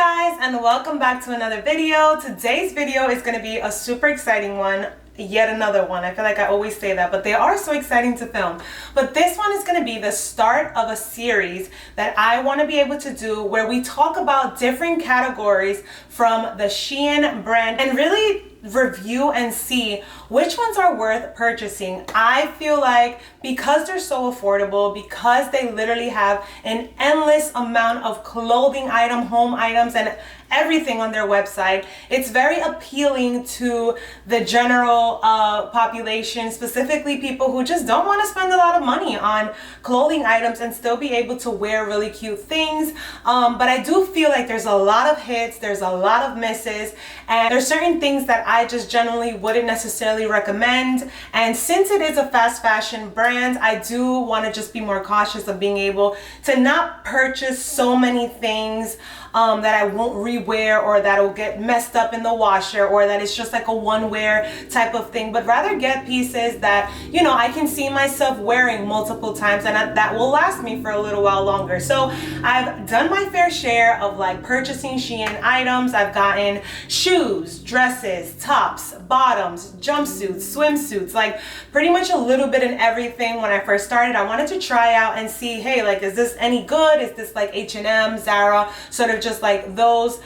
guys, and welcome back to another video. Today's video is going to be a super exciting one. Yet another one. I feel like I always say that, but they are so exciting to film. But this one is going to be the start of a series that I want to be able to do where we talk about different categories from the Shein brand and really review and see which ones are worth purchasing. I feel like because they're so affordable, because they literally have an endless amount of clothing item, home items, and everything on their website, it's very appealing to the general population, specifically people who just don't want to spend a lot of money on clothing items and still be able to wear really cute things. But I do feel like there's a lot of hits, there's a lot of misses, and there's certain things that I just generally wouldn't necessarily recommend. And since it is a fast fashion brand, I do want to just be more cautious of being able to not purchase so many things that I won't rewear, or that'll get messed up in the washer, or that it's just like a one wear type of thing, but rather get pieces that, you know, I can see myself wearing multiple times and that will last me for a little while longer. So I've done my fair share of like purchasing Shein items. I've gotten shoes, dresses, tops, bottoms, jumpsuits, swimsuits, like pretty much a little bit in everything. When I first started, I wanted to try out and see, hey, like, is this any good? Is this like H&M, Zara, sort of just like those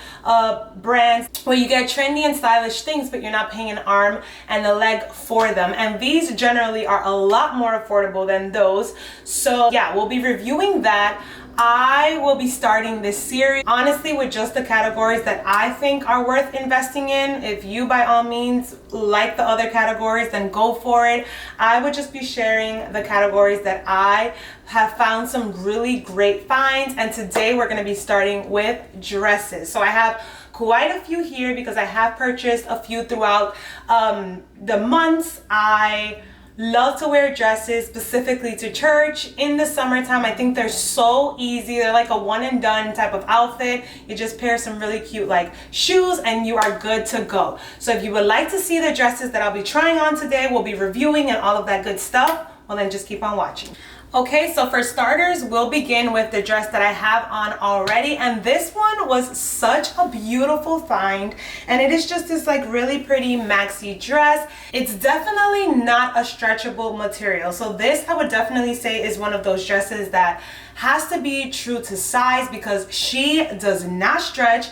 brands where you get trendy and stylish things, but you're not paying an arm and a leg for them. And these generally are a lot more affordable than those. So yeah, we'll be reviewing that. I will be starting this series honestly with just the categories that I think are worth investing in. If you by all means like the other categories, then go for it. I would just be sharing the categories that I have found some really great finds, and today we're going to be starting with dresses. So I have quite a few here because I have purchased a few throughout the months. I love to wear dresses, specifically to church in the summertime. I think they're so easy. They're like a one and done type of outfit. You just pair some really cute like shoes and you are good to go. So if you would like to see the dresses that I'll be trying on today, we'll be reviewing and all of that good stuff, well then just keep on watching. Okay, so for starters, we'll begin with the dress that I have on already. And this one was such a beautiful find. And it is just this like really pretty maxi dress. It's definitely not a stretchable material. So this I would definitely say is one of those dresses that has to be true to size because she does not stretch.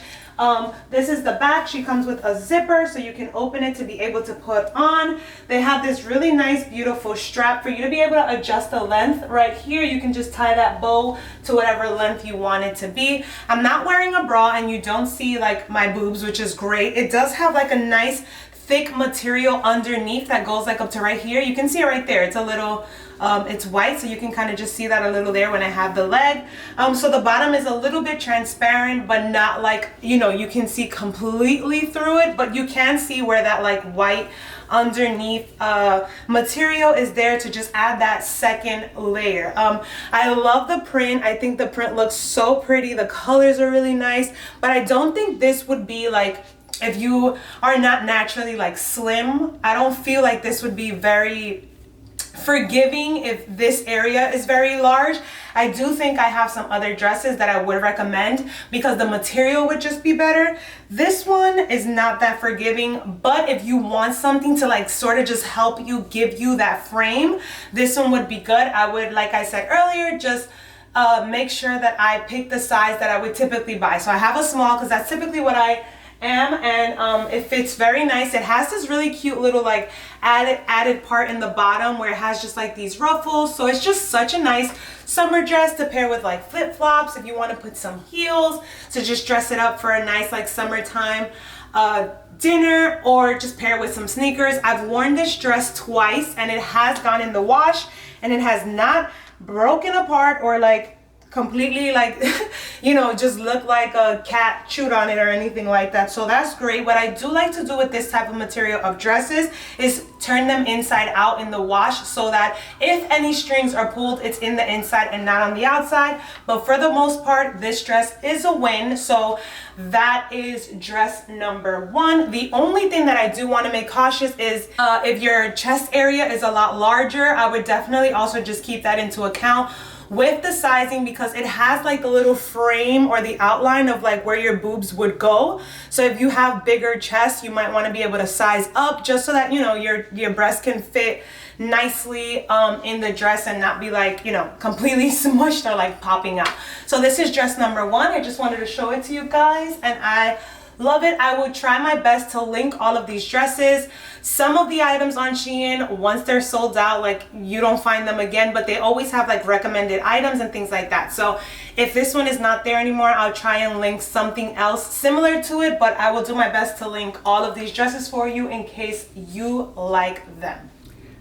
This is the back. She comes with a zipper so you can open it to be able to put on. They have this really nice beautiful strap for you to be able to adjust the length. Right here you can just tie that bow to whatever length you want it to be. I'm not wearing a bra and you don't see like my boobs, which is great. It does have like a nice thick material underneath that goes like up to right here. You can see it right there. It's a little it's white, so you can kind of just see that a little there when I have the leg. So the bottom is a little bit transparent, but not like, you know, you can see completely through it, but you can see where that like white underneath material is there to just add that second layer. I love the print. I think the print looks so pretty. The colors are really nice, but I don't think this would be like, if you are not naturally like slim, I don't feel like this would be very forgiving if this area is very large. I do think I have some other dresses that I would recommend because the material would just be better. This one is not that forgiving, but if you want something to like sort of just help you, give you that frame, this one would be good. I would, like I said earlier, just make sure that I pick the size that I would typically buy. So I have a small because that's typically what I am, and it fits very nice. It has this really cute little like added part in the bottom where it has just like these ruffles, so it's just such a nice summer dress to pair with like flip-flops if you want to put some heels to just dress it up for a nice like summertime dinner, or just pair it with some sneakers. I've worn this dress twice and it has gone in the wash and it has not broken apart or like completely like you know, just look like a cat chewed on it or anything like that. So that's great. What I do like to do with this type of material of dresses is turn them inside out in the wash so that if any strings are pulled, it's in the inside and not on the outside. But for the most part, this dress is a win. So that is dress number one. The only thing that I do want to make cautious is if your chest area is a lot larger, I would definitely also just keep that into account with the sizing because it has like the little frame or the outline of like where your boobs would go. So if you have bigger chest, you might want to be able to size up just so that, you know, your breast can fit nicely in the dress and not be like, you know, completely smushed or like popping out. So this is dress number 1. I just wanted to show it to you guys, and I love it. I will try my best to link all of these dresses. Some of the items on Shein, once they're sold out, like you don't find them again, but they always have like recommended items and things like that. So if this one is not there anymore, I'll try and link something else similar to it, but I will do my best to link all of these dresses for you in case you like them.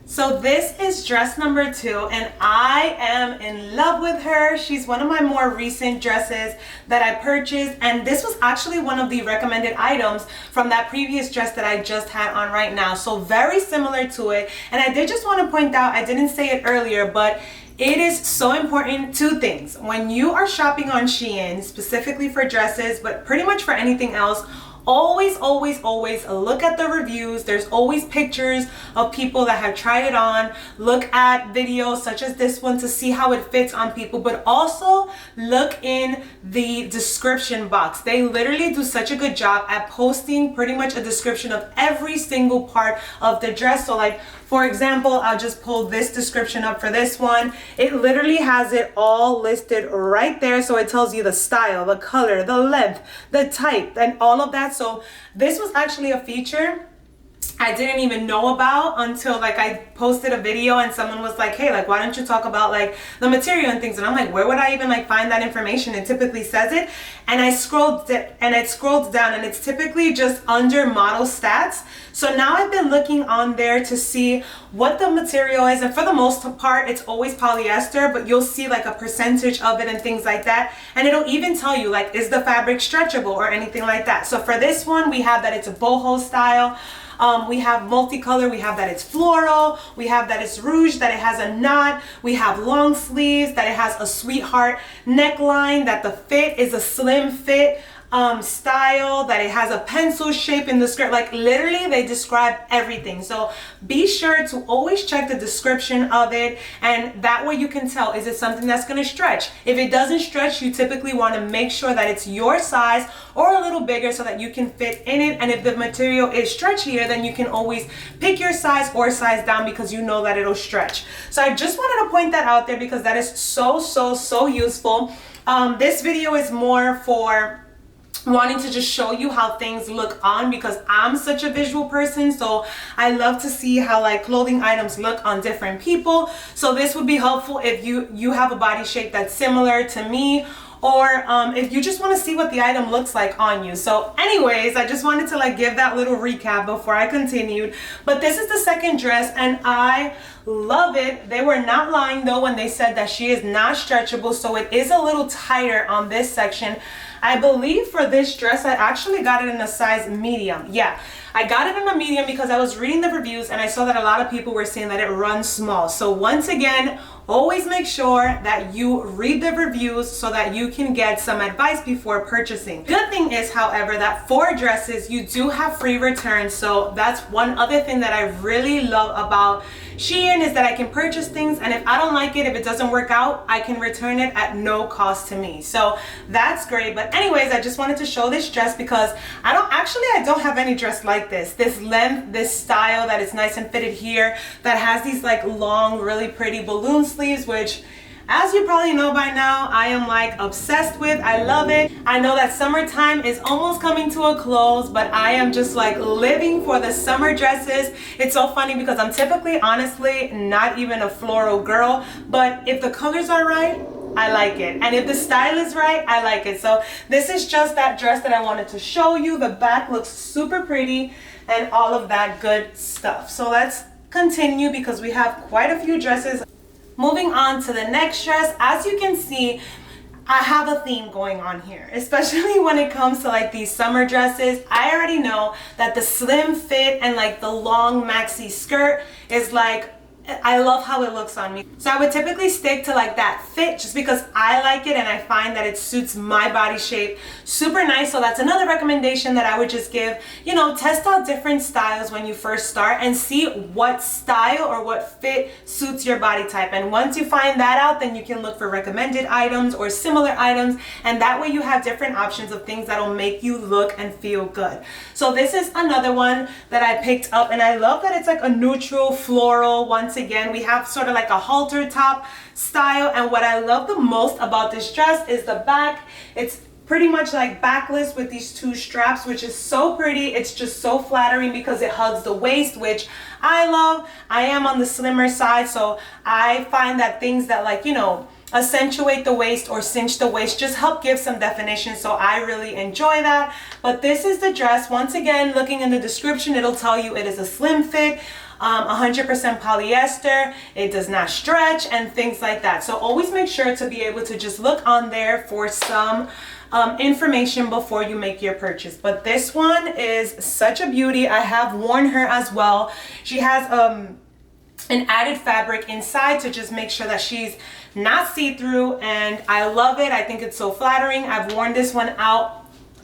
So this is dress number 2, and I am in love with her. She's one of my more recent dresses that I purchased, and this was actually one of the recommended items from that previous dress that I just had on right now. So very similar to it. And I did just want to point out, I didn't say it earlier, but it is so important. 2 things. When you are shopping on Shein, specifically for dresses, but pretty much for anything else, always look at the reviews. There's always pictures of people that have tried it on. Look at videos such as this one to see how it fits on people, but also look in the description box. They literally do such a good job at posting pretty much a description of every single part of the dress. So like, for example, I'll just pull this description up for this one. It literally has it all listed right there. So it tells you the style, the color, the length, the type, and all of that. So this was actually a feature I didn't even know about until like I posted a video and someone was like, hey, like, why don't you talk about like the material and things? And I'm like, where would I even like find that information? It typically says it. And I scrolled down, and it's typically just under model stats. So now I've been looking on there to see what the material is, and for the most part it's always polyester, but you'll see like a percentage of it and things like that, and it'll even tell you like, is the fabric stretchable or anything like that. So for this one, we have that it's a boho style. We have multicolor, we have that it's floral, we have that it's rouge, that it has a knot, we have long sleeves, that it has a sweetheart neckline, that the fit is a slim fit style, that it has a pencil shape in the skirt. Like literally they describe everything. So be sure to always check the description of it, and that way you can tell, is it something that's going to stretch? If it doesn't stretch, you typically want to make sure that it's your size or a little bigger so that you can fit in it. And if the material is stretchier, then you can always pick your size or size down because you know that it'll stretch. So I just wanted to point that out there because that is so useful. This video is more for wanting to just show you how things look on, because I'm such a visual person, so I love to see how like clothing items look on different people. So this would be helpful if you have a body shape that's similar to me, or if you just want to see what the item looks like on you. So anyways, I just wanted to like give that little recap before I continued. But this is the second dress, and I love it. They were not lying though when they said that she is not stretchable, so it is a little tighter on this section. I believe for this dress, I actually got it in a size medium. Yeah, I got it in a medium because I was reading the reviews and I saw that a lot of people were saying that it runs small. So once again, always make sure that you read the reviews so that you can get some advice before purchasing. Good thing is, however, that for dresses, you do have free returns. So that's one other thing that I really love about Shein, is that I can purchase things, and if I don't like it, if it doesn't work out, I can return it at no cost to me. So that's great. But anyways, I just wanted to show this dress because I don't have any dress like this. This length, this style that is nice and fitted here, that has these like long, really pretty balloon sleeves, which, as you probably know by now, I am like obsessed with. I love it. I know that summertime is almost coming to a close, but I am just like living for the summer dresses. It's so funny because I'm typically, honestly, not even a floral girl, but if the colors are right, I like it. And if the style is right, I like it. So this is just that dress that I wanted to show you. The back looks super pretty and all of that good stuff. So let's continue because we have quite a few dresses. Moving on to the next dress, as you can see, I have a theme going on here, especially when it comes to like these summer dresses. I already know that the slim fit and like the long maxi skirt is like I love how it looks on me. So I would typically stick to like that fit just because I like it and I find that it suits my body shape super nice. So that's another recommendation that I would just give. You know, test out different styles when you first start and see what style or what fit suits your body type. And once you find that out, then you can look for recommended items or similar items, and that way you have different options of things that'll make you look and feel good. So this is another one that I picked up, and I love that it's like a neutral floral. Once again, we have sort of like a halter top style, and what I love the most about this dress is the back. It's pretty much like backless with these two straps, which is so pretty. It's just so flattering because it hugs the waist, which I love. I am on the slimmer side, so I find that things that, like, you know, accentuate the waist or cinch the waist just help give some definition, so I really enjoy that. But this is the dress. Once again, looking in the description, it'll tell you it is a slim fit, 100% polyester, it does not stretch, and things like that. So always make sure to be able to just look on there for some information before you make your purchase. But this one is such a beauty. I have worn her as well. She has an added fabric inside to just make sure that she's not see-through, and I love it. I think it's so flattering. I've worn this one out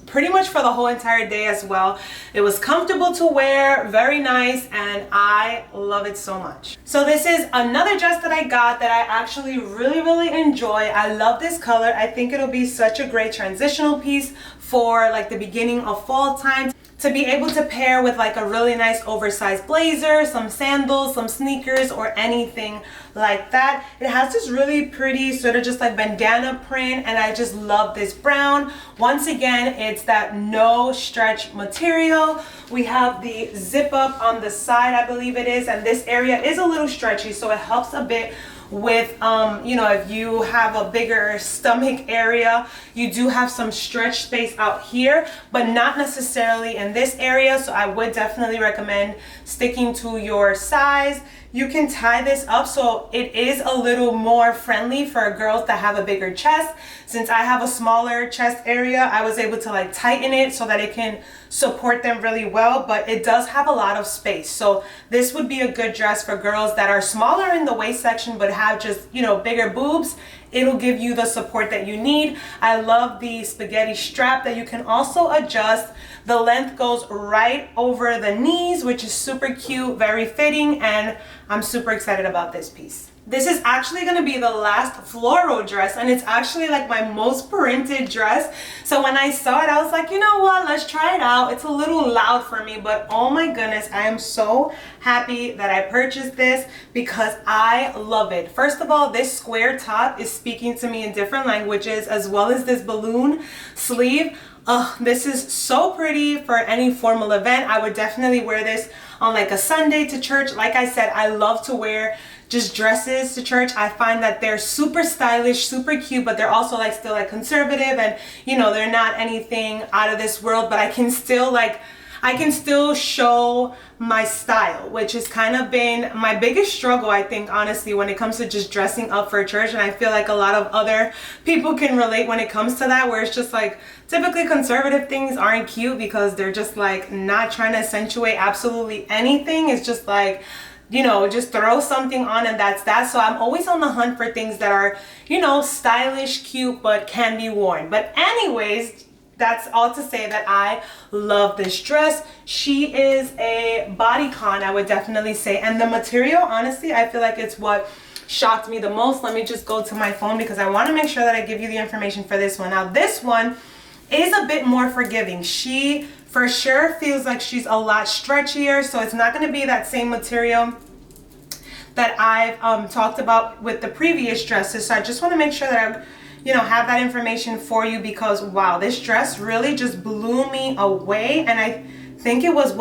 pretty much for the whole entire day as well. It was comfortable to wear, very nice, and I love it so much. So this is another dress that I got that I actually really enjoy. I love this color. I think it'll be such a great transitional piece for like the beginning of fall time, to be able to pair with like a really nice oversized blazer, some sandals, some sneakers, or anything like that. It has this really pretty sort of just like bandana print, and I just love this brown. Once again, it's that no stretch material. We have the zip up on the side, I believe it is, and this area is a little stretchy, so it helps a bit with you know, if you have a bigger stomach area, you do have some stretch space out here, but not necessarily in this area. So I would definitely recommend sticking to your size. You can tie this up so it is a little more friendly for girls that have a bigger chest. Since I have a smaller chest area, I was able to like tighten it so that it can support them really well, but it does have a lot of space. So this would be a good dress for girls that are smaller in the waist section but have just, you know, bigger boobs. It'll give you the support that you need. I love the spaghetti strap that you can also adjust. The length goes right over the knees, which is super cute, very fitting, and I'm super excited about this piece. This is actually going to be the last floral dress, and it's actually like my most printed dress. So when I saw it, I was like, you know what, let's try it out. It's a little loud for me, but oh my goodness, I am so happy that I purchased this because I love it. First of all, this square top is speaking to me in different languages, as well as this balloon sleeve. This is so pretty for any formal event. I would definitely wear this on like a Sunday to church. Like I said, I love to wear just dresses to church. I find that they're super stylish, super cute, but they're also like still like conservative, and you know, they're not anything out of this world, but I can still show my style, which has kind of been my biggest struggle, I think, honestly, when it comes to just dressing up for church. And I feel like a lot of other people can relate when it comes to that, where it's just like typically conservative things aren't cute because they're just like not trying to accentuate absolutely anything. It's just like, you know, just throw something on and that's that. So I'm always on the hunt for things that are, you know, stylish, cute, but can be worn. But anyways, that's all to say that I love this dress. She is a bodycon, I would definitely say. And the material, honestly, I feel like it's what shocked me the most. Let me just go to my phone because I want to make sure that I give you the information for this one. Now, this one is a bit more forgiving. She for sure feels like she's a lot stretchier, so it's not going to be that same material that I've talked about with the previous dresses. So I just want to make sure that I, you know, have that information for you, because wow, this dress really just blew me away. And I think it was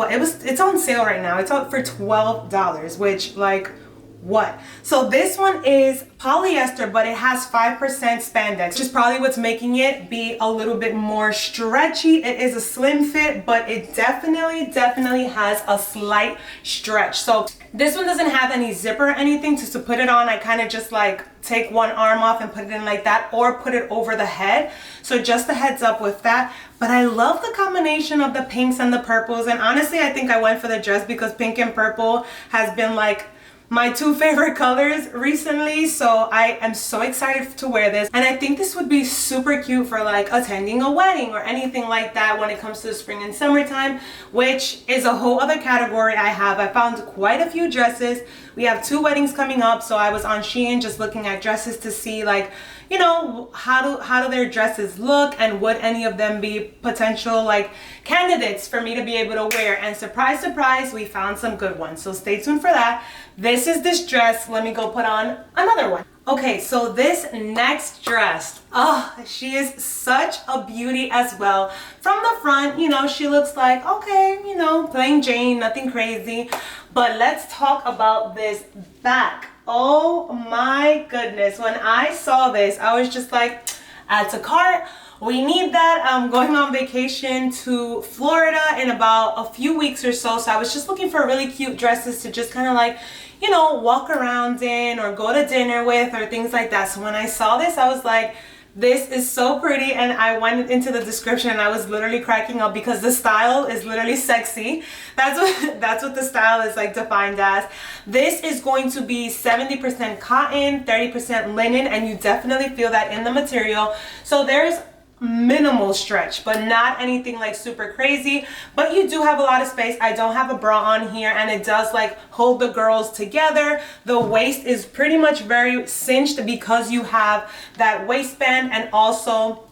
it's on sale right now. It's out for $12, which, like, what? So this one is polyester, but it has 5% spandex, which is probably what's making it be a little bit more stretchy. It is a slim fit, but it definitely has a slight stretch. So this one doesn't have any zipper or anything to put it on. I kind of just like take one arm off and put it in like that, or put it over the head. So just a heads up with that. But I love the combination of the pinks and the purples. And honestly, I think I went for the dress because pink and purple has been like my two favorite colors recently, so I am so excited to wear this. And I think this would be super cute for like attending a wedding or anything like that when it comes to the spring and summertime, which is a whole other category I have. I found quite a few dresses. We have 2 weddings coming up, so I was on Shein just looking at dresses to see, like, you know, how do their dresses look, and would any of them be potential like candidates for me to be able to wear. And surprise, surprise, we found some good ones, so stay tuned for that. This is this dress. Let me go put on another one. Okay, so this next dress, oh, she is such a beauty as well. From the front, you know, she looks like, okay, you know, plain Jane, nothing crazy. But let's talk about this back. Oh my goodness, when I saw this, I was just like, add to cart. We need that. I'm going on vacation to Florida in about a few weeks or so. So I was just looking for really cute dresses to just kind of like, you know, walk around in or go to dinner with or things like that. So when I saw this, I was like, this is so pretty. And I went into the description and I was literally cracking up because the style is literally sexy. That's what the style is like defined as. This is going to be 70% cotton, 30% linen, and you definitely feel that in the material. So there's minimal stretch, but not anything like super crazy, but you do have a lot of space. I don't have a bra on here, and it does like hold the girls together. The waist is pretty much very cinched because you have that waistband, and also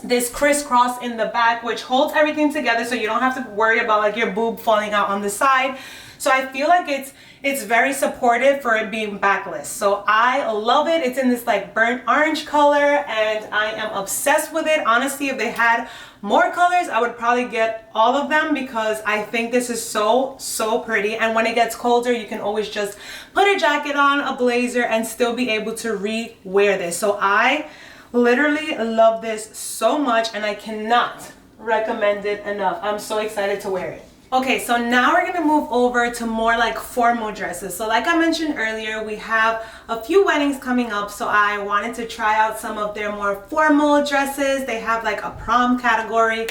this crisscross in the back, which holds everything together, so you don't have to worry about like your boob falling out on the side. So I feel like it's very supportive for it being backless. So I love it. It's in this like burnt orange color, and I am obsessed with it. Honestly, if they had more colors, I would probably get all of them because I think this is so pretty. And when it gets colder, you can always just put a jacket on, a blazer, and still be able to re-wear this. So I literally love this so much, and I cannot recommend it enough. I'm so excited to wear it. Okay, so now we're gonna move over to more like formal dresses. So like I mentioned earlier, we have a few weddings coming up, so I wanted to try out some of their more formal dresses. They have like a prom category.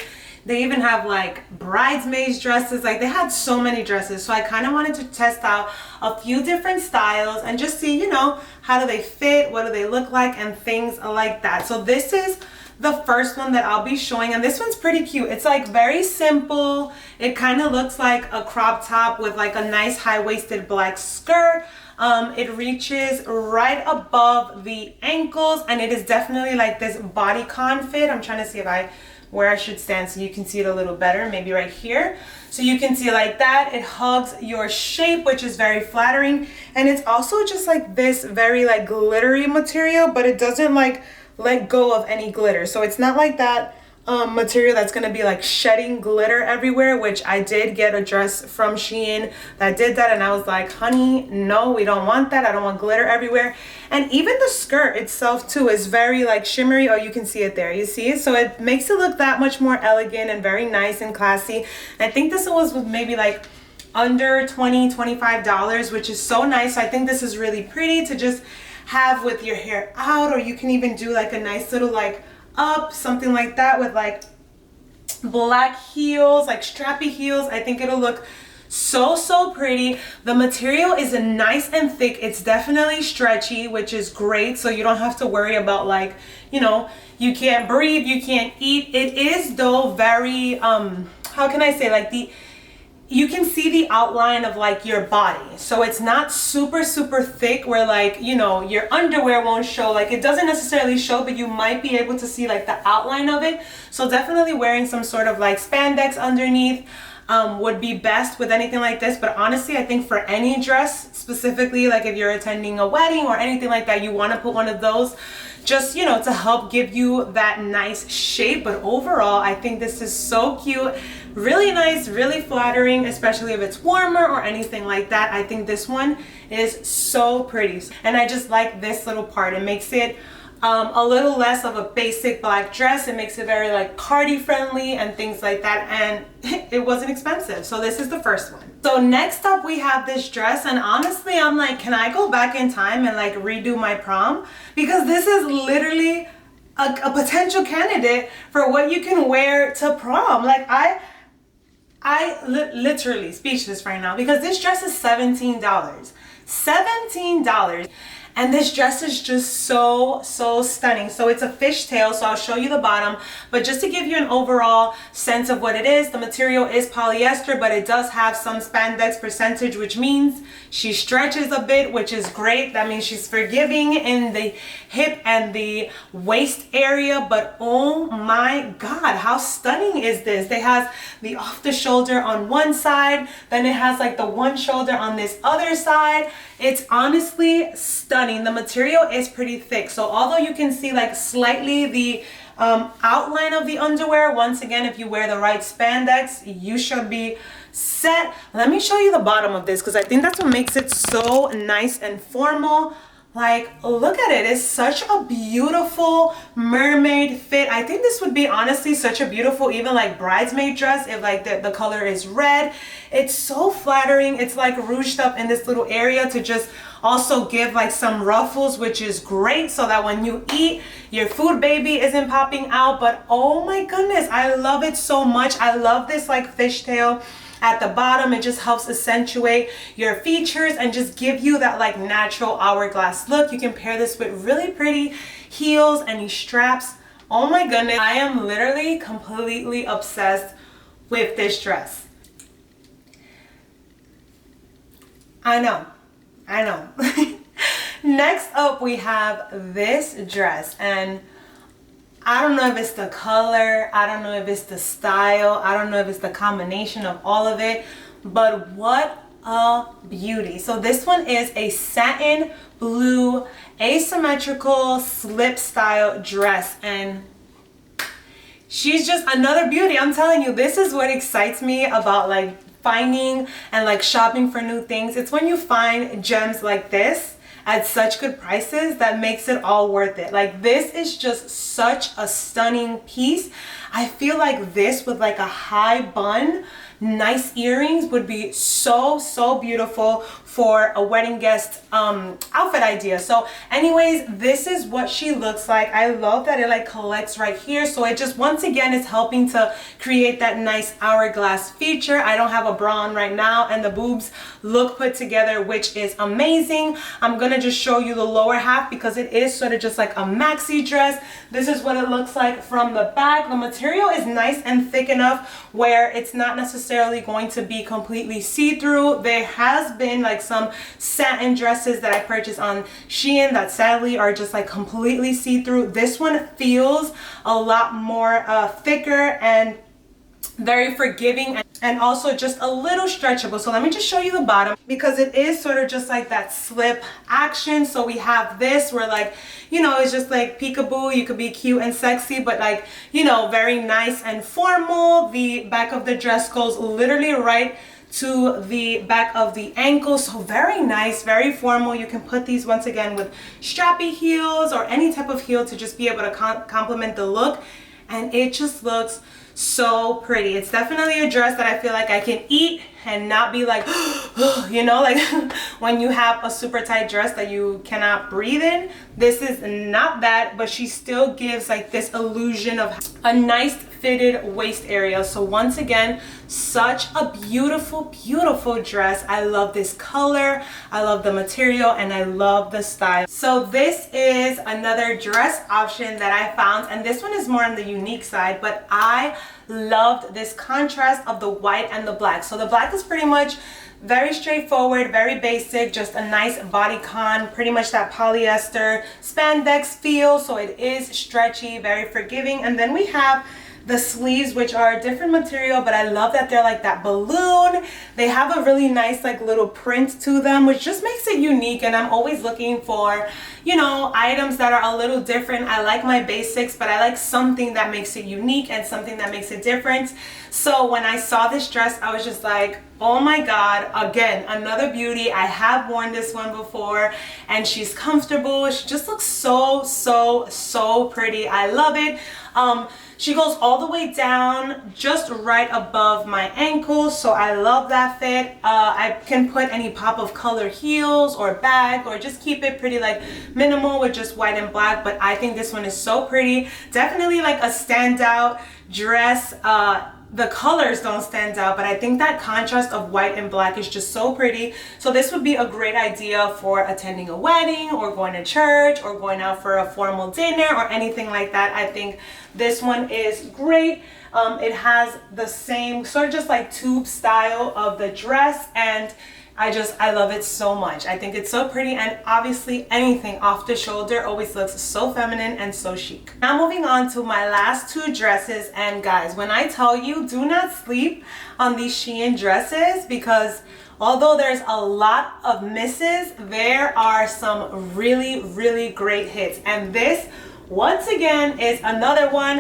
They even have like bridesmaids dresses. Like they had so many dresses. So I kind of wanted to test out a few different styles and just see, you know, how do they fit, what do they look like, and things like that. So this is the first one that I'll be showing, and this one's pretty cute. It's like very simple. It kind of looks like a crop top with like a nice high-waisted black skirt. It reaches right above the ankles, and it is definitely like this bodycon fit. I'm trying to see where I should stand so you can see it a little better, maybe right here. So you can see like that. It hugs your shape, which is very flattering, and it's also just like this very like glittery material, but it doesn't like let go of any glitter. So it's not like that material that's gonna be like shedding glitter everywhere, which I did get a dress from Shein that did that, and I was like, honey, no, we don't want that. I don't want glitter everywhere. And even the skirt itself too is very like shimmery. Oh, you can see it there, you see it? So it makes it look that much more elegant and very nice and classy. And I think this was maybe like under $25, which is so nice. So I think this is really pretty to just have with your hair out, or you can even do like a nice little like up, something like that with like black heels, like strappy heels. I think it'll look so pretty. The material is nice and thick. It's definitely stretchy, which is great, so you don't have to worry about like, you know, you can't breathe, you can't eat. It is though very how can I say, like you can see the outline of like your body. So it's not super thick where like, you know, your underwear won't show. Like it doesn't necessarily show, but you might be able to see like the outline of it. So definitely wearing some sort of like spandex underneath would be best with anything like this. But honestly, I think for any dress, specifically like if you're attending a wedding or anything like that, you want to put one of those just, you know, to help give you that nice shape. But overall, I think this is so cute, really nice, really flattering, especially if it's warmer or anything like that. I think this one is so pretty, and I just like this little part. It makes it a little less of a basic black dress. It makes it very like party friendly and things like that, and it wasn't expensive. So this is the first one. So next up we have this dress, and honestly I'm like, can I go back in time and like redo my prom? Because this is literally a potential candidate for what you can wear to prom. Like I literally speechless right now, because this dress is $17. $17. And this dress is just so stunning. So it's a fishtail, so I'll show you the bottom, but just to give you an overall sense of what it is, the material is polyester, but it does have some spandex percentage, which means she stretches a bit, which is great. That means she's forgiving in the hip and the waist area, but oh my God, how stunning is this? It has the off the shoulder on one side, then it has like the one shoulder on this other side. It's honestly stunning. The material is pretty thick, so although you can see like slightly the outline of the underwear, once again, if you wear the right spandex, you should be set. Let me show you the bottom of this because I think that's what makes it so nice and formal. Like, look at it. It's such a beautiful mermaid fit. I think this would be honestly such a beautiful even like bridesmaid dress if like the color is red. It's so flattering. It's like ruched up in this little area to just also give like some ruffles, which is great so that when you eat, your food baby isn't popping out. But oh my goodness, I love it so much. I love this like fishtail at the bottom. It just helps accentuate your features and just give you that like natural hourglass look. You can pair this with really pretty heels and these straps. Oh my goodness, I am literally completely obsessed with this dress. I know. Next up we have this dress, and I don't know if it's the color, I don't know if it's the style, I don't know if it's the combination of all of it, but what a beauty. So this one is a satin blue asymmetrical slip style dress, and she's just another beauty. I'm telling you, this is what excites me about like finding and like shopping for new things. It's when you find gems like this at such good prices that makes it all worth it. Like, this is just such a stunning piece. I feel like this with like a high bun, nice earrings would be so beautiful for a wedding guest outfit idea. So anyways, this is what she looks like. I love that it like collects right here, so it just once again is helping to create that nice hourglass feature. I don't have a bra on right now and the boobs look put together, which is amazing. I'm gonna just show you the lower half because it is sort of just like a maxi dress. This is what it looks like from the back. The material is nice and thick enough where it's not necessarily going to be completely see-through. There has been like some satin dresses that I purchased on Shein that sadly are just like completely see-through. This one feels a lot more thicker and very forgiving and also just a little stretchable. So let me just show you the bottom because it is sort of just like that slip action. So we have this where like, you know, it's just like peekaboo, you could be cute and sexy, but like, you know, very nice and formal. The back of the dress goes literally right to the back of the ankle, so very nice, very formal. You can put these once again with strappy heels or any type of heel to just be able to complement the look, and it just looks so pretty. It's definitely a dress that I feel like I can eat and not be like, you know, like when you have a super tight dress that you cannot breathe in. This is not that, but she still gives like this illusion of a nice fitted waist area. So once again, such a beautiful dress. I love this color, I love the material, and I love the style. So this is another dress option that I found, and this one is more on the unique side, but I loved this contrast of the white and the black. So the black is pretty much very straightforward, very basic, just a nice bodycon, pretty much that polyester spandex feel. So it is stretchy, very forgiving. And then we have the sleeves, which are a different material, but I love that they're like that balloon. They have a really nice like little print to them, which just makes it unique. And I'm always looking for, you know, items that are a little different. I like my basics, but I like something that makes it unique and something that makes it different. So when I saw this dress, I was just like, oh my God, again, another beauty. I have worn this one before and she's comfortable. She just looks so pretty. I love it. She goes all the way down just right above my ankles, so I love that fit. I can put any pop of color heels or bag or just keep it pretty like minimal with just white and black, but I think this one is so pretty. Definitely like a standout dress, the colors don't stand out, but I think that contrast of white and black is just so pretty. So this would be a great idea for attending a wedding or going to church or going out for a formal dinner or anything like that. I think this one is great. It has the same sort of just like tube style of the dress, and I love it so much. I think it's so pretty, and obviously anything off the shoulder always looks so feminine and so chic. Now moving on to my last two dresses, and guys, when I tell you, do not sleep on these Shein dresses, because although there's a lot of misses, there are some really great hits, and this once again is another one.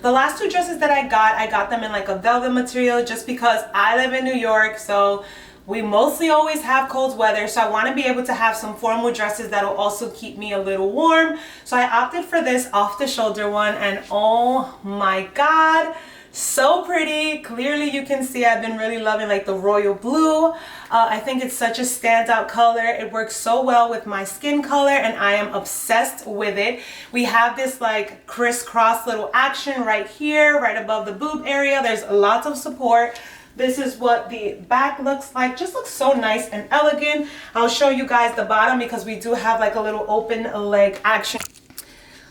The last two dresses that I got them in like a velvet material just because I live in New York, so we mostly always have cold weather, so I want to be able to have some formal dresses that will also keep me a little warm. So I opted for this off the shoulder one, and oh my god, so pretty. Clearly you can see I've been really loving like the royal blue. I think it's such a standout color. It works so well with my skin color, and I am obsessed with it. We have this like crisscross little action right here, right above the boob area. There's lots of support. This is what the back looks like. Just looks so nice and elegant. I'll show you guys the bottom because we do have like a little open leg action.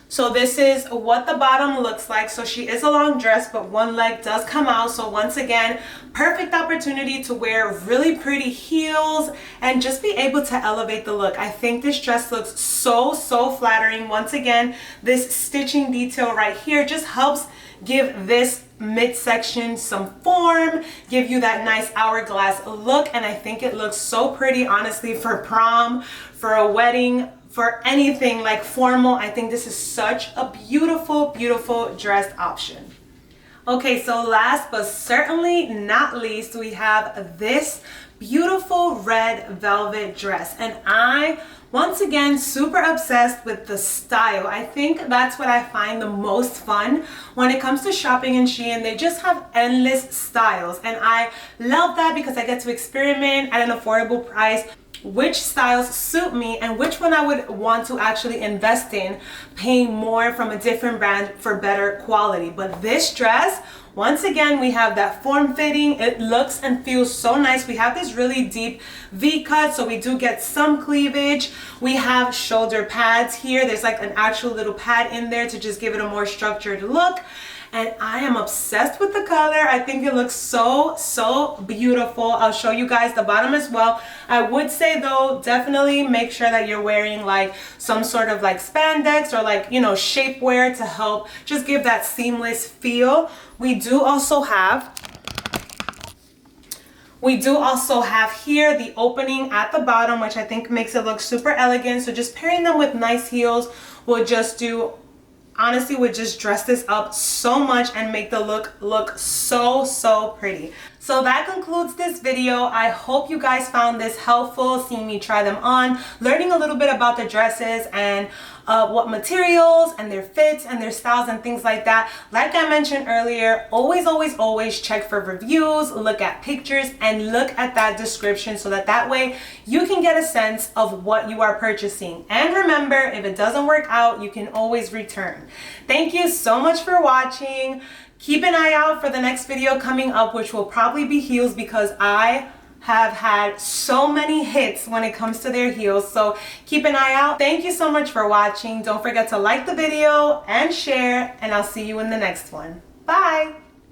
So this is what the bottom looks like. So she is a long dress, but one leg does come out. So once again, perfect opportunity to wear really pretty heels and just be able to elevate the look. I think this dress looks so flattering. Once again, this stitching detail right here just helps give this midsection some form, give you that nice hourglass look, and I think it looks so pretty, honestly, for prom, for a wedding, for anything like formal. I think this is such a beautiful dress option. Okay, so last but certainly not least, we have this beautiful red velvet dress, and I once again super obsessed with the style. I think that's what I find the most fun when it comes to shopping in Shein. They just have endless styles, and I love that because I get to experiment at an affordable price which styles suit me and which one I would want to actually invest in, paying more from a different brand for better quality. But this dress, once again, we have that form fitting. It looks and feels so nice. We have this really deep V cut, so we do get some cleavage. We have shoulder pads here. There's like an actual little pad in there to just give it a more structured look. And I am obsessed with the color. I think it looks so beautiful. I'll show you guys the bottom as well. I would say though, definitely make sure that you're wearing like some sort of like spandex or like, you know, shapewear to help just give that seamless feel. We do also have here the opening at the bottom, which I think makes it look super elegant. So just pairing them with nice heels will just do, honestly, would just dress this up so much and make the look so pretty. So that concludes this video. I hope you guys found this helpful, seeing me try them on, learning a little bit about the dresses and what materials and their fits and their styles and things like that. Like I mentioned earlier, always check for reviews, look at pictures, and look at that description so that way you can get a sense of what you are purchasing. And remember, if it doesn't work out, you can always return. Thank you so much for watching. Keep an eye out for the next video coming up, which will probably be heels, because I have had so many hits when it comes to their heels. So keep an eye out. Thank you so much for watching. Don't forget to like the video and share, and I'll see you in the next one. Bye.